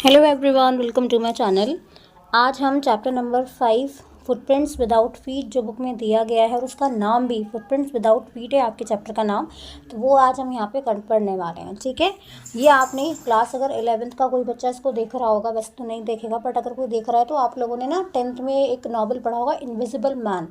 Hello everyone, welcome to my channel. आज हम chapter number 5 footprints without feet जो book में दिया गया है और उसका नाम भी फुटप्रिंट्स विदाउट फीट है आपके चैप्टर का नाम। तो वो आज हम यहाँ पे पढ़ने वाले हैं। ठीक है, ये आपने क्लास अगर 11th का कोई बच्चा इसको देख रहा होगा, वैसे तो नहीं देखेगा, बट अगर कोई देख रहा है तो आप लोगों ने ना 10th में एक नॉवल पढ़ा होगा, इनविजिबल मैन,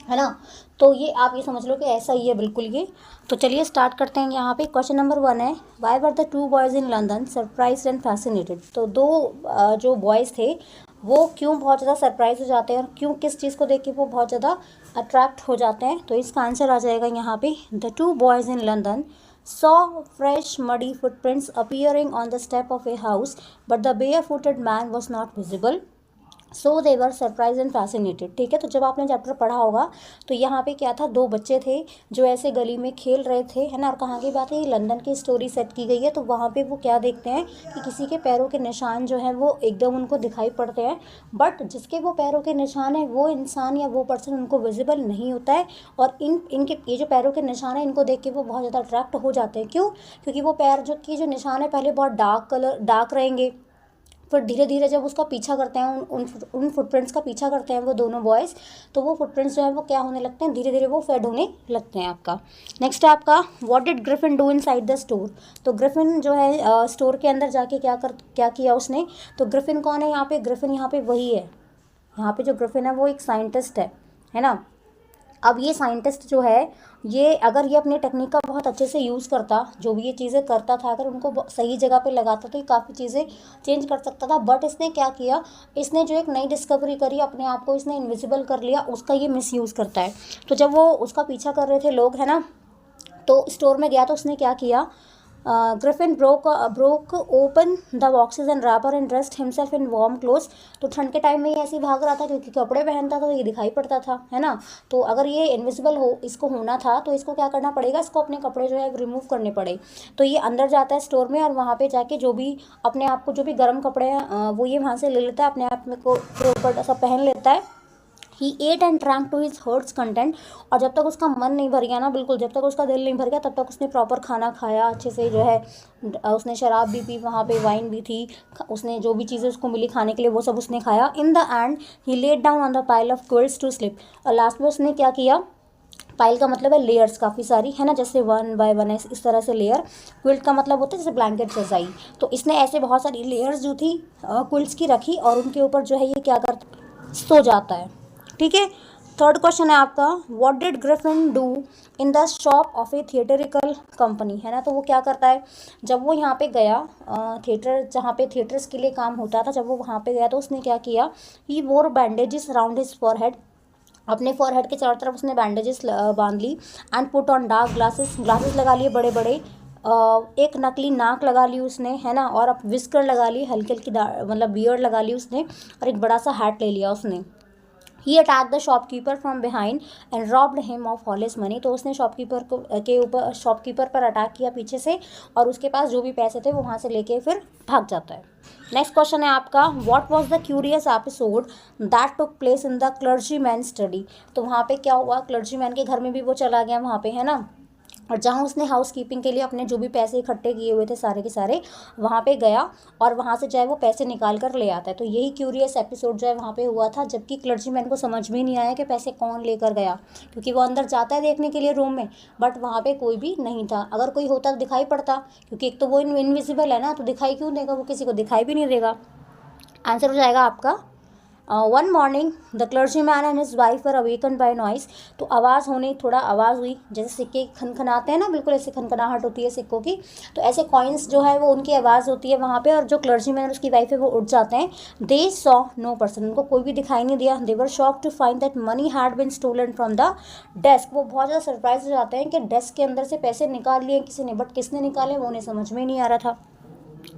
है ना। तो ये आप ये समझ लो कि ऐसा ही है बिल्कुल ये। तो चलिए स्टार्ट करते हैं। यहाँ पे क्वेश्चन नंबर 1 है, why were the two boys in London surprise and fascinated. तो दो जो बॉयज़ थे वो क्यों बहुत ज़्यादा सरप्राइज हो जाते हैं और क्यों किस चीज़ को देख के वो बहुत ज़्यादा अट्रैक्ट हो जाते हैं। तो इसका आंसर आ जाएगा यहाँ पे, the two boys in London saw fresh muddy footprints appearing on the step of a house, but the barefooted man was not visible. So they were surprise and fascinated. ठीक है, तो जब आपने चैप्टर पढ़ा होगा तो यहाँ पे क्या था, दो बच्चे थे जो ऐसे गली में खेल रहे थे, है ना। और कहाँ की बात है, ये लंदन की स्टोरी सेट की गई है। तो वहाँ पे वो क्या देखते हैं कि किसी के पैरों के निशान जो हैं वो एकदम उनको दिखाई पड़ते हैं, बट जिसके वो पैरों के निशान है वो इंसान या वो पर्सन उनको विजिबल नहीं होता है। और इनके ये जो पैरों के निशान है इनको देख के वो बहुत ज़्यादा अट्रैक्ट हो जाते हैं। क्यों? क्योंकि वो पैर जो निशान है पहले बहुत डार्क रहेंगे, फिर धीरे धीरे जब उसका पीछा करते हैं उन फुटप्रिंट्स का पीछा करते हैं वो दोनों बॉयज़, तो वो फुटप्रिंट्स जो है वो क्या होने लगते हैं, धीरे धीरे वो फेड होने लगते हैं आपका। नेक्स्ट है आपका, what did Griffin do inside the store. तो ग्रिफिन जो है स्टोर के अंदर जाके क्या किया उसने। तो ग्रिफिन कौन है यहाँ पे, ग्रिफिन यहाँ पे वही है, यहाँ पे जो ग्रिफिन है वो एक साइंटिस्ट है ना। अब ये साइंटिस्ट जो है ये अगर ये अपने टेक्निक का बहुत अच्छे से यूज़ करता, जो भी ये चीज़ें करता था, अगर उनको सही जगह पे लगाता तो ये काफ़ी चीज़ें चेंज कर सकता था। बट इसने क्या किया, इसने जो एक नई डिस्कवरी करी, अपने आप को इसने इनविजिबल कर लिया, उसका ये मिसयूज़ करता है। तो जब वो उसका पीछा कर रहे थे लोग, है ना, तो स्टोर में गया तो उसने क्या किया, Griffin broke open the boxes and wrapper and dressed himself in warm clothes. तो ठंड के टाइम में ये ऐसे ही भाग रहा था क्योंकि कपड़े पहनता था तो ये दिखाई पड़ता था, है ना। तो अगर ये इनविजिबल इसको होना था तो इसको क्या करना पड़ेगा, इसको अपने कपड़े जो है रिमूव करने पड़े। तो ये अंदर जाता है स्टोर में और वहाँ पे जाके जो भी अपने आप को जो भी गर्म कपड़े हैं वो ये वहाँ से ले लेता है, अपने आप में को ऊपर सब पहन लेता है। He ate and drank to his heart's content. और जब तक उसका मन नहीं भर गया ना, बिल्कुल जब तक उसका दिल नहीं भर गया तब तक उसने प्रॉपर खाना खाया अच्छे से, जो है उसने शराब भी पी, वहाँ पे वाइन भी थी, उसने जो भी चीज़ें उसको मिली खाने के लिए वो सब उसने खाया। In the end he lay down on the pile of quilts to sleep. और लास्ट में उसने क्या किया, पाइल का मतलब है लेयर्स काफ़ी सारी, है ना, जैसे 1 बाय 1 इस तरह से लेयर। क्विल्ट का मतलब होता है जैसे ब्लैंकेट रजाई। तो इसने ऐसे बहुत सारी लेयर्स जो थी क्विल्ट्स की रखी और उनके ऊपर जो है ये क्या करता, सो जाता है। ठीक है, थर्ड क्वेश्चन है आपका, what did Griffin do in the shop of A theatrical company, है ना। तो वो क्या करता है, जब वो यहाँ पे गया थिएटर, जहाँ पे थिएटर्स के लिए काम होता था, जब वो वहाँ पे गया तो उसने क्या किया, he wore bandages around his forehead. अपने फॉरहेड के चारों तरफ उसने बैंडेजेस बांध ली। And put on dark glasses लगा लिए बड़े बड़े। एक नकली नाक लगा ली उसने, है ना, और अब विस्कर लगा ली, हल्की हल्की मतलब बियर्ड लगा ली उसने, और एक बड़ा सा हैट ले लिया उसने। He attack the shopkeeper from behind and robbed him of all his money. तो उसने शॉपकीपर पर अटैक किया पीछे से और उसके पास जो भी पैसे थे वो वहाँ से लेके फिर भाग जाता है। नेक्स्ट क्वेश्चन है आपका, what was the curious episode that took place in the clergy man study. तो वहाँ पे क्या हुआ, क्लर्जी मैन के घर में भी वो चला गया वहाँ पे, है ना, और जहाँ उसने हाउस कीपिंग के लिए अपने जो भी पैसे इकट्ठे किए हुए थे सारे के सारे वहाँ पे गया और वहाँ से जो है वो पैसे निकाल कर ले आता है। तो यही क्यूरियस एपिसोड जो है वहाँ पे हुआ था, जबकि क्लर्जीमैन को समझ में नहीं आया कि पैसे कौन लेकर गया, क्योंकि वो अंदर जाता है देखने के लिए रूम में, बट वहाँ पे कोई भी नहीं था। अगर कोई होता तो दिखाई पड़ता, क्योंकि एक तो वो इनविजिबल है ना, तो दिखाई क्यों देगा, वो किसी को दिखाई भी नहीं देगा। आंसर हो जाएगा आपका, one morning the clergyman and his wife were awaken by noise. तो आवाज़ होने, थोड़ा आवाज़ हुई, जैसे सिक्के खनखनाते हैं ना, बिल्कुल ऐसे खनखनाहट होती है सिक्कों की, तो ऐसे कॉइन्स जो है वो उनकी आवाज़ होती है वहाँ पे, और जो क्लर्जी मैन और उसकी वाइफ है वो उठ जाते हैं। दे सॉ नो पर्सन, उनको कोई भी दिखाई नहीं दिया। They were shock to find that money had been stolen from the desk. वो बहुत ज़्यादा सरप्राइज हो जाते हैं कि डेस्क के अंदर से पैसे निकाल लिए किसी ने, बट किसने निकाले वो उन्हें समझ में नहीं आ रहा था।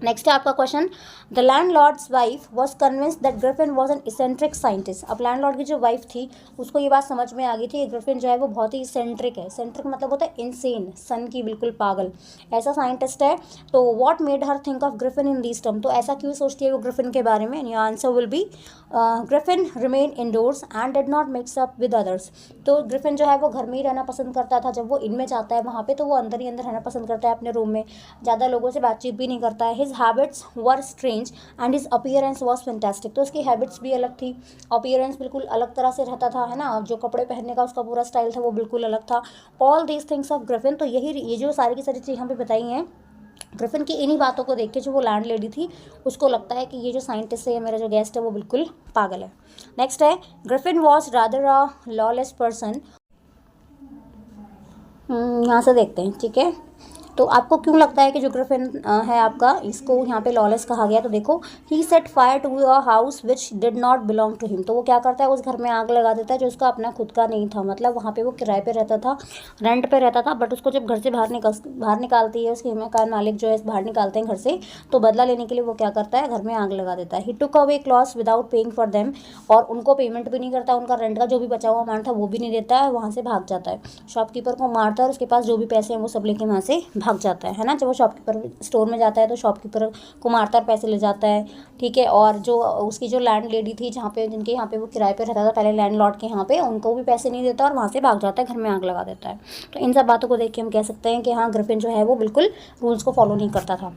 नेक्स्ट है आपका question, the landlords wife was convinced that Griffin was an eccentric scientist. अब लैंडलॉर्ड की जो वाइफ थी उसको ये बात समझ में आ गई थी कि ग्रिफिन जो है वो बहुत ही इसेंट्रिक है। सेंट्रिक मतलब होता है इनसेन, सन की बिल्कुल पागल, ऐसा साइंटिस्ट है। तो what made her think of Griffin in this term, तो ऐसा क्यों सोचती है वो ग्रिफिन के बारे में। Your answer will be, Griffin remain indoors and did not mix up with others. तो ग्रिफिन जो है वो घर में ही रहना पसंद करता था, जब वो इनमें जाता है वहाँ पे तो वो अंदर ही अंदर रहना पसंद करता है अपने रूम में, ज़्यादा लोगों से बातचीत भी नहीं करता है। His habits were strange and his appearance was fantastic. तो उसकी हैबिट्स भी अलग थी, अपीयरेंस बिल्कुल अलग तरह से रहता था, है ना, जो कपड़े पहनने का उसका पूरा स्टाइल था वो बिल्कुल अलग था। All these things of Griffin, तो ये जो सारी की सारी चीज़ यहाँ पे बताई हैं ग्रिफिन की, इन्हीं बातों को देख के जो वो लैंड लेडी थी उसको लगता है कि ये जो साइंटिस्ट है या मेरा जो गेस्ट है वो बिल्कुल पागल है। नेक्स्ट है, Griffin was rather a lawless person. यहाँ से देखते हैं, ठीक है। तो आपको क्यों लगता है कि जो ग्रिफिन है आपका, इसको यहाँ पे लॉलेस कहा गया? तो देखो, he set fire to a house which did not belong to him. तो वो क्या करता है, उस घर में आग लगा देता है जो उसका अपना खुद का नहीं था, मतलब वहाँ पे वो किराए पे रहता था, रेंट पे रहता था। बट उसको जब घर से बाहर निकालती है उसके मकान मालिक जो है, बाहर निकालते हैं घर से, तो बदला लेने के लिए वो क्या करता है, घर में आग लगा देता है। He took away clothes without paying for them, और उनको पेमेंट भी नहीं करता, उनका रेंट का जो भी बचा हुआ अमाउंट था वो भी नहीं देता है, वहाँ से भाग जाता है, शॉपकीपर को मारता है और उसके पास जो भी पैसे हैं वो सब लेके वहाँ से भाग जाता है ना। वो शॉपकीपर स्टोर में जाता है तो शॉपकीपर को मारता और पैसे ले जाता है, ठीक है। और जो उसकी जो लैंड लेडी थी, जहाँ पे जिनके यहाँ पे वो किराए पे रहता था पहले, लैंडलॉर्ड के यहाँ पे, उनको भी पैसे नहीं देता और वहाँ से भाग जाता है, घर में आग लगा देता है। तो इन सब बातों को देख के हम कह सकते हैं कि हाँ, ग्रिफिन जो है वो बिल्कुल रूल्स को फॉलो नहीं करता था।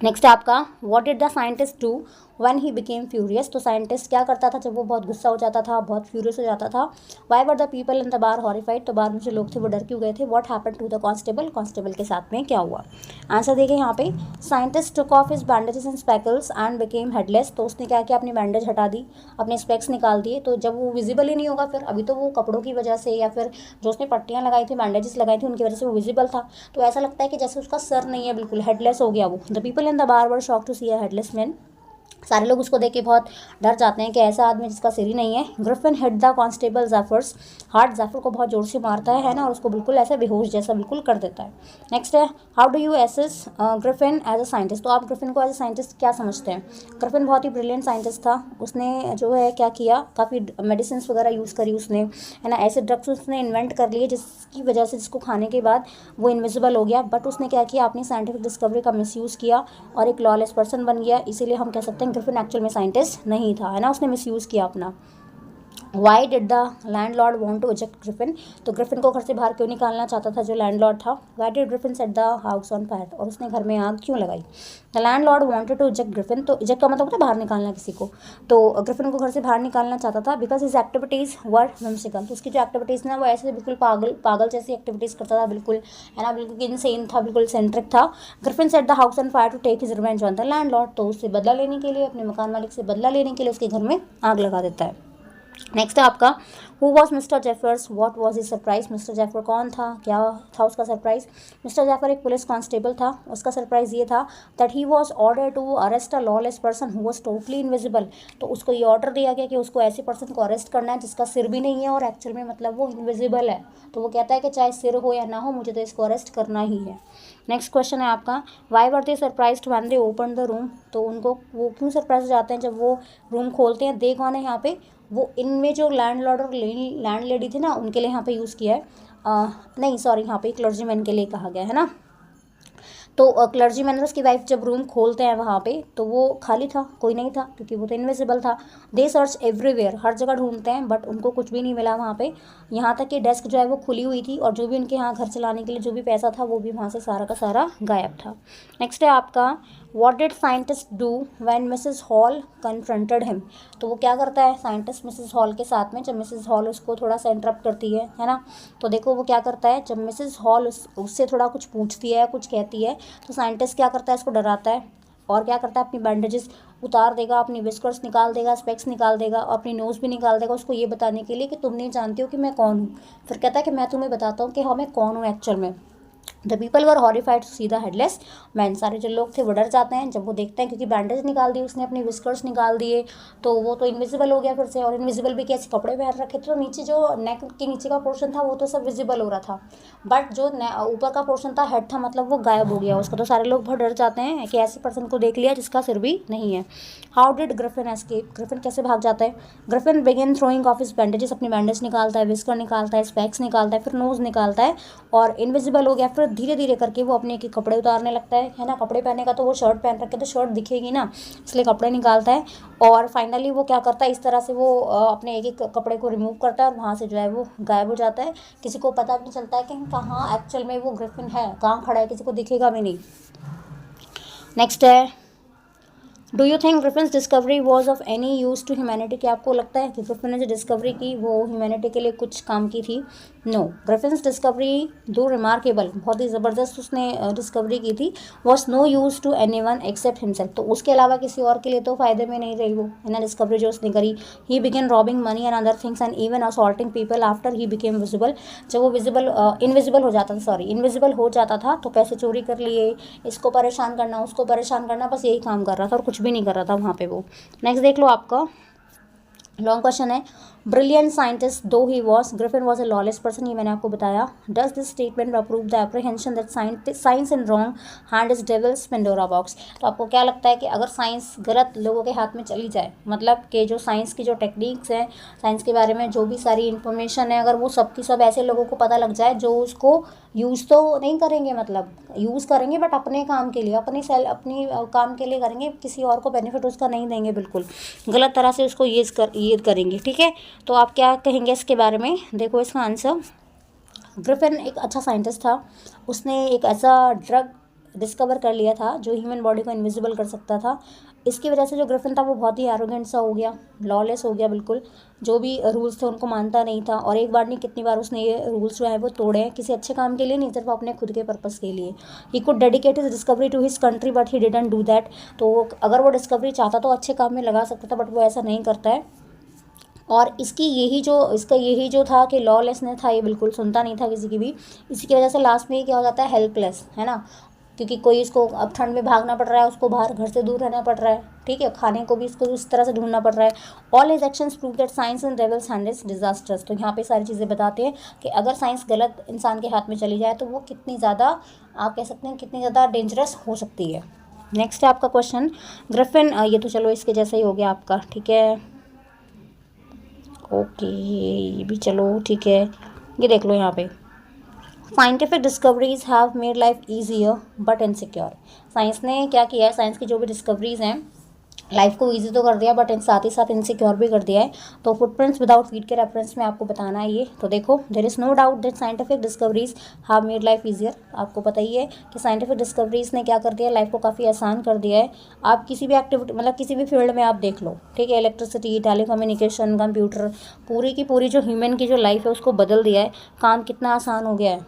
नेक्स्ट है आपका, what did the scientist do when he became furious. तो साइंटिस्ट क्या करता था जब वो बहुत गुस्सा हो जाता था, बहुत फ्यूरियस हो जाता था? Why were the people in the bar horrified. तो बार में जो लोग थे वो डर क्यों गए थे? What happened to the constable, constable के साथ में क्या हुआ? आंसर देखिए यहाँ पे, scientist took off his bandages and spectacles and became headless. तो उसने क्या किया, अपनी बैंडेज हटा दी, अपने स्पेक्स निकाल दिए, तो जब वो विजिबल ही नहीं होगा फिर, अभी तो वो कपड़ों की वजह से या फिर जो उसने पट्टियाँ लगाई थी, बैंडेजेस लगाई थी, उनकी वजह से वो विजिबल था। तो ऐसा लगता है कि जैसे उसका सर नहीं है, बिल्कुल हेडलेस हो गया वो। The people in the bar were shocked to see a headless man. सारे लोग उसको देख के बहुत डर जाते हैं कि ऐसा आदमी जिसका सिर ही नहीं है। Griffin hit the constable Jaffers heart, Jaffer को बहुत जोर से मारता है ना, और उसको बिल्कुल ऐसा बेहोश जैसा बिल्कुल कर देता है। नेक्स्ट है, how do you assess Griffin as a scientist. तो आप ग्रिफिन को एज अ साइंटिस्ट क्या समझते हैं? ग्रिफिन बहुत ही ब्रिलियंट साइंटिस्ट था, उसने जो है क्या किया, काफ़ी मेडिसिन वगैरह यूज़ करी उसने, है ना, ऐसे ड्रग्स उसने इन्वेंट कर लिए जिसकी वजह से जिसको खाने के बाद वो इनविजिबल हो गया। बट उसने क्या किया, अपनी साइंटिफिक डिस्कवरी का मिसयूज़ किया और एक लॉलेस पर्सन बन गया। इसीलिए हम कह सकते हैं ग्रिफिन एक्चुअल में साइंटिस्ट नहीं था, है ना, उसने मिसयूज़ किया अपना। Why did the landlord want to eject Griffin. तो ग्रिफिन को घर से बाहर क्यों निकालना चाहता था जो लैंड लॉर्ड था? Why did Griffin set the house on fire, और उसने घर में आग क्यों लगाई? The landlord wanted to eject Griffin. तो इजेक्ट का मतलब होता है बाहर निकालना किसी को, तो ग्रिफिन को घर से बाहर निकालना चाहता था because his activities were whimsical. तो उसकी जो एक्टिविटीज़ ना वो ऐसे बिल्कुल पागल जैसी एक्टिविटीज़ करता था, बिल्कुल, है ना, बिल्कुल इनसेन था, बिल्कुल सेंट्रिक था। Griffin set the house on fire to take his revenge on the landlord. तो उससे बदला लेने के लिए, अपने मकान मालिक से बदला लेने के लिए उसके घर में आग लगा देता है। नेक्स्ट है आपका, who was mister Jeffers, what was his surprise. Mister Jeffer कौन था, क्या था उसका सरप्राइज? मिस्टर जेफर एक पुलिस कांस्टेबल था, उसका सरप्राइज ये था that he was order to arrest a lawless person who was totally invisible. तो उसको ये ऑर्डर दिया गया कि उसको ऐसे पर्सन को अरेस्ट करना है जिसका सिर भी नहीं है और एक्चुअल में मतलब वो इनविजिबल है। तो वो कहता है कि चाहे सिर हो या ना हो, मुझे तो इसको अरेस्ट करना ही है। नेक्स्ट क्वेश्चन है आपका, why were they surprised when they open the room. तो उनको वो क्यों सरप्राइज हो जाते हैं जब वो रूम खोलते हैं? दे कौन है यहाँ पे? वो इनमें जो लैंडलॉर्ड और लैंड लेडी थी ना, उनके लिए यहाँ पे यूज़ किया है, नहीं सॉरी, यहाँ पे क्लर्जीमैन के लिए कहा गया है ना। तो क्लर्जीमैन और उसकी वाइफ जब रूम खोलते हैं वहाँ पे, तो वो खाली था, कोई नहीं था, क्योंकि वो तो इनविजिबल था। दे सर्च एवरीवेयर, हर जगह ढूंढते हैं बट उनको कुछ भी नहीं मिला वहाँ पे। यहाँ तक कि डेस्क जो है वो खुली हुई थी और जो भी उनके यहाँ घर चलाने के लिए जो भी पैसा था वो भी वहाँ से सारा का सारा गायब था। नेक्स्ट है आपका, what did scientist do when Mrs hall confronted him. तो वो क्या करता है साइंटिस्ट मिसेस हॉल के साथ में, जब मिसेस हॉल उसको थोड़ा सा इंटरप्ट करती है ना। तो देखो वो क्या करता है, जब मिसेस हॉल उससे थोड़ा कुछ पूछती है, कुछ कहती है, तो साइंटिस्ट क्या करता है, इसको डराता है और क्या करता है, अपनी बैंडेजेस उतार देगा, अपनी विस्कर्स निकाल देगा, स्पेक्स निकाल देगा और अपनी नोज़ भी निकाल देगा, उसको ये बताने के लिए कि तुम नहीं जानती हो कि मैं कौन हूँ। फिर कहता है कि मैं तुम्हें बताता हूँ कि हाँ मैं कौन हूँ एक्चुअल में। The people were horrified to see the headless man. सारे जो लोग थे वो डर जाते हैं जब वो देखते हैं, क्योंकि बैंडेज निकाल दिए उसने, अपने विस्कर्स निकाल दिए, तो वो तो इनविजिबल हो गया फिर से। और इनविजिबल भी कैसे, कपड़े पहन रखे थे तो नीचे जो नेक के नीचे का पोर्शन था वो तो सब विजिबल हो रहा था, बट जो ऊपर का पोर्शन था, हेड था, मतलब वो गायब हो गया उसका। तो सारे लोग बहुत डर जाते हैं कि ऐसे पर्सन को देख लिया जिसका सिर भी नहीं है। How did Griffin escape. Griffin कैसे भाग जाता है? Griffin begin throwing of his bandages, अपनी बैंडेज निकालता है, विस्कर निकालता है, स्पेक्स निकालता है, फिर नोज निकालता है और इनविजिबल हो गया। फिर धीरे धीरे करके वो अपने के कपड़े उतारने लगता है ना। कपड़े पहनेगा तो वो शर्ट पहन रखे तो शर्ट दिखेगी ना, इसलिए कपड़े निकालता है और फाइनली वो क्या करता है, इस तरह से वो अपने एक एक कपड़े को रिमूव करता है और वहाँ से जो है वो गायब हो जाता है। किसी को पता भी नहीं चलता है कि कहाँ एक्चुअल में वो ग्रिफिन है, कहाँ खड़ा है, किसी को दिखेगा भी नहीं। नेक्स्ट है, do you think Griffin's discovery was of any use to humanity? क्या आपको लगता है कि ग्रिफिन ने जो डिस्कवरी की वो ह्यूमैनिटी के लिए कुछ काम की थी? No, Griffin's discovery though remarkable, बहुत ही ज़बरदस्त उसने डिस्कवरी की थी, was no use to anyone except himself. तो उसके अलावा किसी और के लिए तो फ़ायदे में नहीं रही वो, है ना, डिस्कवरी जो उसने करी। ही begin robbing money and other things and even assaulting people after he became visible. जब वो इनविजिबल हो जाता था, इनविजिबल हो जाता था तो पैसे चोरी कर लिए, इसको परेशान करना उसको परेशान करना, बस यही काम कर रहा था और कुछ भी नहीं कर रहा था वहाँ पे वो। नेक्स्ट देख लो, आपका लॉन्ग क्वेश्चन है, ब्रिलियंट साइंटिस्ट दो he was, Griffin was a lawless person, ये मैंने आपको बताया। Does this statement approve the apprehension that science in wrong hand is devils Pandora box? तो आपको क्या लगता है कि अगर साइंस गलत लोगों के हाथ में चली जाए, मतलब कि जो साइंस की जो टेक्निक्स हैं, साइंस के बारे में जो भी सारी इन्फॉर्मेशन है, अगर वो सब की सब ऐसे लोगों को पता लग जाए जो उसको यूज़ तो नहीं करेंगे, मतलब यूज़ करेंगे बट अपने काम के लिए, अपनी काम के लिए करेंगे, किसी और को बेनिफिट उसका नहीं देंगे, बिल्कुल गलत तरह से उसको ये करेंगे, ठीक है। तो आप क्या कहेंगे इसके बारे में? देखो इसका आंसर, ग्रिफिन एक अच्छा साइंटिस्ट था, उसने एक ऐसा ड्रग डिस्कवर कर लिया था जो ह्यूमन बॉडी को इनविजिबल कर सकता था। इसकी वजह से जो ग्रिफिन था वो बहुत ही एरोगेंट सा हो गया, लॉलेस हो गया बिल्कुल, जो भी रूल्स थे उनको मानता नहीं था, और एक बार नहीं कितनी बार उसने ये रूल्स जो है वो तोड़े हैं, किसी अच्छे काम के लिए नहीं, सिर्फ अपने खुद के पर्पस के लिए। He could dedicate his discovery to his country but he didn't do that. तो अगर वो डिस्कवरी चाहता तो अच्छे काम में लगा सकता था, बट वो ऐसा नहीं करता है। और इसका यही जो था कि लॉलेसनेस था, ये बिल्कुल सुनता नहीं था किसी की भी। इसी की वजह से लास्ट में ये क्या हो जाता है, हेल्पलेस, है ना, क्योंकि कोई इसको अब ठंड में भागना पड़ रहा है, उसको बाहर घर से दूर रहना पड़ रहा है, ठीक है, खाने को भी इसको उस तरह से ढूंढना पड़ रहा है। All his actions prove that science in devil's hands is disasters. तो यहाँ पे सारी चीज़ें बताते हैं कि अगर साइंस गलत इंसान के हाथ में चली जाए तो वो कितनी ज़्यादा, आप कह सकते हैं कितनी ज़्यादा डेंजरस हो सकती है। नेक्स्ट है आपका क्वेश्चन, ग्रिफिन, ये तो चलो इसके जैसा ही हो गया आपका, ठीक है, ओके, ये भी चलो ठीक है। ये देख लो यहाँ पे, scientific discoveries have made life easier but insecure. Science ने क्या किया है, साइंस की जो भी डिस्कवरीज हैं लाइफ को इजी तो कर दिया बट साथ ही साथ इनसिक्योर भी कर दिया है। तो फुटप्रिंट्स विदाउट फीट के रेफरेंस में आपको बताना है ये। तो देखो, there is no doubt that scientific discoveries have made life easier. आपको पता ही है कि साइंटिफिक डिस्कवरीज ने क्या कर दिया, लाइफ को काफ़ी आसान कर दिया है। आप किसी भी एक्टिविटी, मतलब किसी भी फील्ड में आप देख लो, ठीक है, इलेक्ट्रिसिटी, टेलीकम्युनिकेशन, कंप्यूटर, पूरी की पूरी जो ह्यूमन की जो लाइफ है उसको बदल दिया है। काम कितना आसान हो गया है,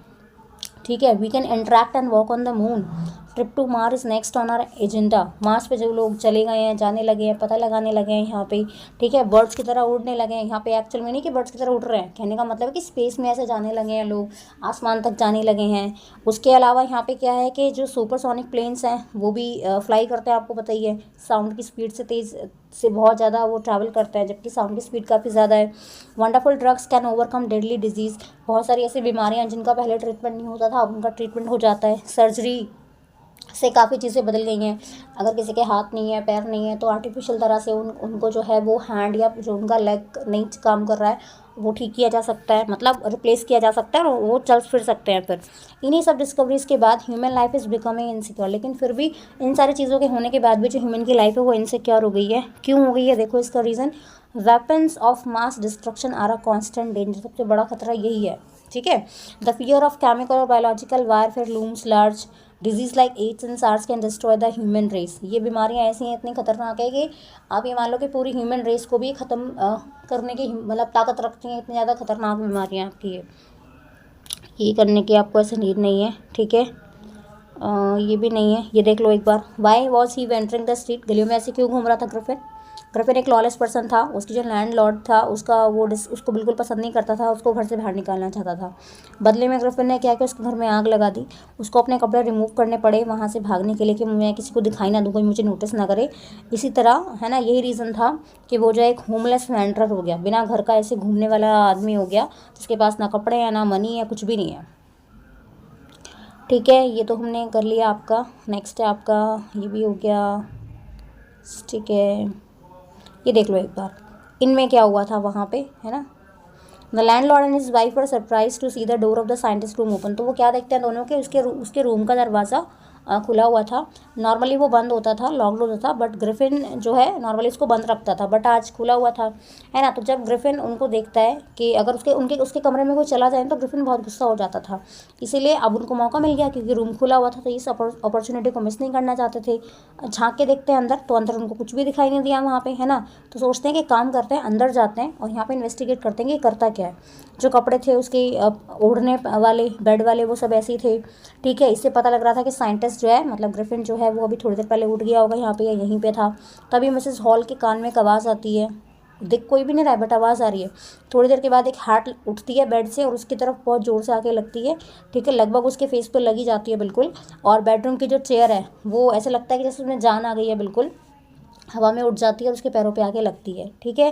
ठीक है। We can interact and walk on the moon. Trip to Mars is next on our agenda. Mars पे जो लोग चले गए हैं, जाने लगे हैं, पता लगाने लगे हैं यहाँ पे, ठीक है, बर्ड्स की तरह उड़ने लगे हैं यहाँ पे। एक्चुअल में नहीं कि बर्ड्स की तरह उड़ रहे हैं, कहने का मतलब है कि स्पेस में ऐसे जाने लगे हैं लोग, आसमान तक जाने लगे हैं। उसके अलावा यहाँ पे क्या है कि जो सुपरसोनिक प्लेन्स हैं वो भी फ्लाई करते हैं, आपको पता ही है, साउंड की स्पीड से तेज़ से बहुत ज़्यादा वो ट्रैवल करता है, जबकि साउंड की स्पीड काफ़ी ज़्यादा है। Wonderful drugs can overcome deadly disease. बहुत सारी ऐसी बीमारियां जिनका पहले ट्रीटमेंट नहीं होता था, अब उनका ट्रीटमेंट हो जाता है। सर्जरी से काफ़ी चीज़ें बदल गई हैं। अगर किसी के हाथ नहीं है, पैर नहीं है, तो आर्टिफिशियल तरह से उनको जो है वो हैंड या जो उनका लेग नहीं काम कर रहा है वो ठीक किया जा सकता है, मतलब रिप्लेस किया जा सकता है और वो चल फिर सकते हैं फिर। इन्हीं सब डिस्कवरीज़ के बाद human life is becoming insecure. लेकिन फिर भी इन सारी चीज़ों के होने के बाद भी जो ह्यूमन की लाइफ है वो इनसिक्योर हो गई है। क्यों हो गई है? देखो इसका reason, weapons of mass destruction are a constant danger. सबसे बड़ा खतरा यही है, ठीक है। द फियर ऑफ केमिकल और biological warfare looms large. Diseases like AIDS and SARS can destroy the human race. ये बीमारियां ऐसी हैं, इतनी खतरनाक है कि आप ये मान लो कि पूरी ह्यूमन रेस को भी ख़त्म करने की मतलब ताकत रखती हैं। इतनी ज़्यादा खतरनाक बीमारियां आपकी ये करने की आपको ऐसे नीड नहीं है, ठीक है। ये भी नहीं है। ये देख लो एक बार, why was he wandering the street. गलियों में ऐसे क्यों घूम रहा था ग्रिफिन? ग्रिफिन एक लॉलेस पर्सन था, उसकी जो लैंडलॉर्ड था उसका उसको बिल्कुल पसंद नहीं करता था, उसको घर से बाहर निकालना चाहता था। बदले में ग्रिफिन ने क्या किया, उसके घर में आग लगा दी। उसको अपने कपड़े रिमूव करने पड़े वहाँ से भागने के लिए कि मैं किसी को दिखाई ना दूँ, कोई मुझे नोटिस ना करे। इसी तरह, है ना, यही रीज़न था कि वो जो एक होमलेस वेंडरर हो गया, बिना घर का ऐसे घूमने वाला आदमी हो गया, जिसके पास ना कपड़े हैं, ना मनी है, कुछ भी नहीं है, ठीक है। ये तो हमने कर लिया आपका। नेक्स्ट है आपका, ये भी हो गया, ठीक है। ये देख लो एक बार, इनमें क्या हुआ था वहाँ पे, है ना। The landlord and his wife were surprise to see the door of the scientist room open. तो वो क्या देखते हैं दोनों के, उसके रूम का दरवाज़ा खुला हुआ था। नॉर्मली वो बंद होता था, लॉक्ड होता था, बट ग्रिफिन जो है नॉर्मली उसको बंद रखता था, बट आज खुला हुआ था, है ना। तो जब ग्रिफिन उनको देखता है कि अगर उसके कमरे में कोई चला जाए तो ग्रिफिन बहुत गुस्सा हो जाता था। इसीलिए अब उनको मौका मिल गया क्योंकि रूम खुला हुआ था, तो इस अपॉर्चुनिटी को मिस नहीं करना चाहते थे। झांक के देखते हैं अंदर, तो अंदर उनको कुछ भी दिखाई नहीं दिया वहाँ पे, है ना। तो सोचते हैं कि काम करते हैं, अंदर जाते हैं और यहाँ पे इन्वेस्टिगेट करते हैं कि करता क्या है। जो कपड़े थे उसके ओढ़ने वाले, बेड वाले, वो सब ऐसे ही थे, ठीक है। इससे पता लग रहा था कि साइंटिस्ट जो है, मतलब ग्रिफिन जो है, वो अभी थोड़ी देर पहले उठ गया होगा यहाँ पे या यहीं पे था। तभी मिसेस हॉल के कान में एक आवाज़ आती है, दिख कोई भी नहीं रहा है बट आवाज़ आ रही है। थोड़ी देर के बाद एक हार्ट उठती है बेड से और उसकी तरफ बहुत ज़ोर से आके लगती है, ठीक है, लगभग उसके फेस पे लगी जाती है बिल्कुल। और बेडरूम की जो चेयर है वो ऐसे लगता है कि जैसे उसमें जान आ गई है, बिल्कुल हवा में उड़ जाती है और उसके पैरों पे आके लगती है, ठीक है।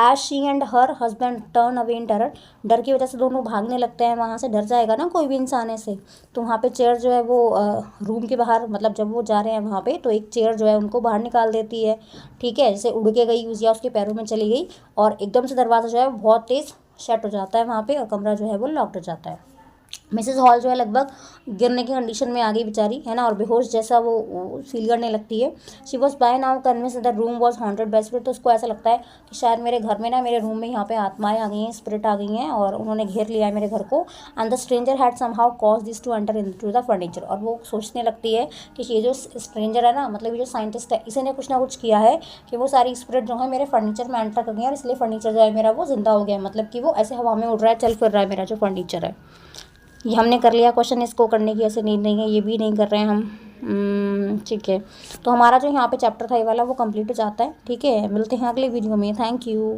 As she and her husband turn away in terror, डर की वजह से दोनों भागने लगते हैं वहाँ से। डर जाएगा ना कोई भी इंसान ऐसे। तो वहाँ पे चेयर जो है वो रूम के बाहर, मतलब जब वो जा रहे हैं वहाँ पे, तो एक चेयर जो है उनको बाहर निकाल देती है, ठीक है, जैसे उड़ के गई या उसके पैरों में चली गई। और एकदम से दरवाज़ा जो है वो बहुत तेज़ शट हो जाता है वहाँ पे और कमरा जो है वो लॉक्ड हो जाता है। मिसेस हॉल जो है लगभग गिरने की कंडीशन में आ गई बेचारी, है ना, और बेहोश जैसा वो फील करने लगती है। She was by now convinced that room was haunted by spirit. तो उसको ऐसा लगता है कि शायद मेरे घर में ना, मेरे रूम में यहाँ पे आत्माएं आ गई हैं, स्पिरिट आ गई हैं और उन्होंने घेर लिया है मेरे घर को। And the stranger had somehow cause this to enter into the furniture. और वो सोचने लगती है कि ये जो स्ट्रेंजर है ना, मतलब ये जो साइंटिस्ट है, इसी ने कुछ ना कुछ किया है कि वो सारी स्पिरिट जो है मेरे फर्नीचर में एंटर कर गई है और इसलिए फर्नीचर जो है मेरा वो जिंदा हो गया है, मतलब कि वो ऐसे हवा में उड़ रहा है, चल फिर रहा है मेरा जो फर्नीचर है। ये हमने कर लिया क्वेश्चन, इसको करने की ऐसे नीड नहीं है, ये भी नहीं कर रहे हैं हम, ठीक है। तो हमारा जो यहाँ पे चैप्टर था ये वाला वो कंप्लीट हो जाता है, ठीक है। मिलते हैं अगले वीडियो में, थैंक यू।